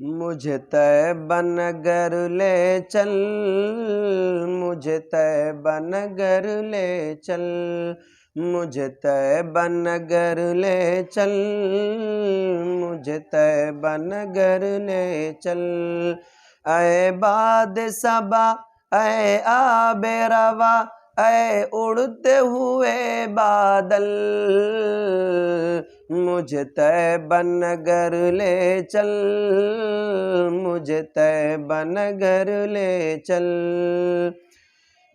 مجھے طیبہ نگر لے چل، مجھے طیبہ نگر لے چل، مجھے طیبہ نگر لے چل، مجھے طیبہ نگر لے چل۔ اے باد صبا، اے آب روا، اے اڑتے ہوئے بادل، مجھے طیبہ نگر لے چل، مجھے طیبہ نگر لے چل۔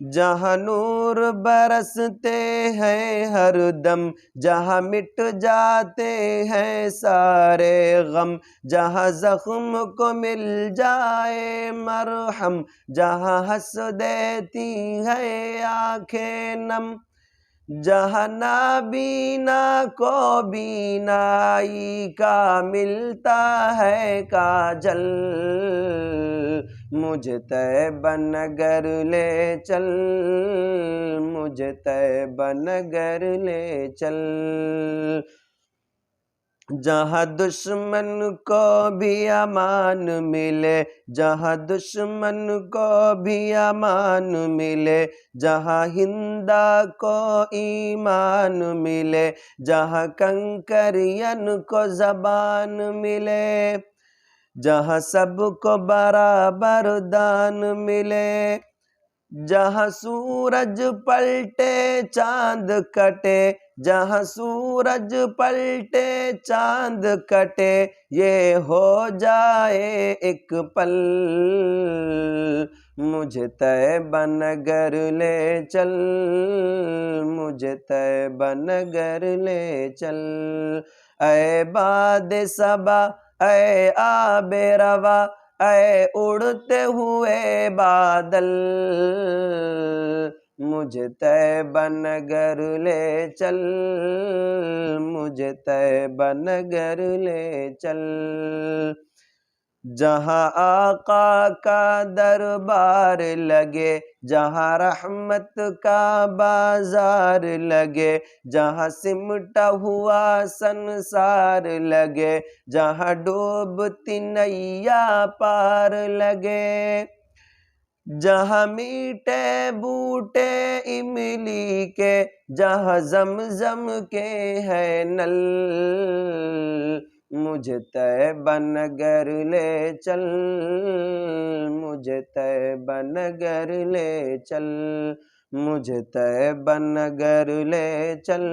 جہاں نور برستے ہیں ہر دم، جہاں مٹ جاتے ہیں سارے غم، جہاں زخم کو مل جائے مرہم، جہاں ہنس دیتی ہے آنکھیں نم، جہاں نابینا کو بینائی کا ملتا ہے کاجل، مجھے طیبہ نگر لے چل، مجھے طیبہ نگر لے چل۔ جہاں دشمن کو بھی امان ملے، جہاں دشمن کو بھی امان ملے، جہاں ہندا کو ایمان ملے، جہاں کنکریان کو زبان ملے، جہاں سب کو برابر دان ملے، جہاں سورج پلٹے چاند کٹے، جہاں سورج پلٹے چاند کٹے، یہ ہو جائے ایک پل، مجھے طیبہ نگر لے چل، مجھے طیبہ نگر لے چل۔ اے باد صبا، اے آب روا، اے اڑتے ہوئے بادل، مجھے طیبہ نگر لے چل، مجھے طیبہ نگر لے چل۔ جہاں آقا کا دربار لگے، جہاں رحمت کا بازار لگے، جہاں سمٹا ہوا سنسار لگے، جہاں ڈوبتی نیا پار لگے، جہاں میٹھے بوٹے املی کے، جہاں زمزم کے ہیں نل، مجھے طیبہ نگر لے چل، مجھے طیبہ نگر لے چل، مجھے طیبہ نگر لے چل،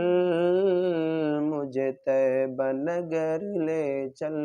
مجھے طیبہ نگر لے چل۔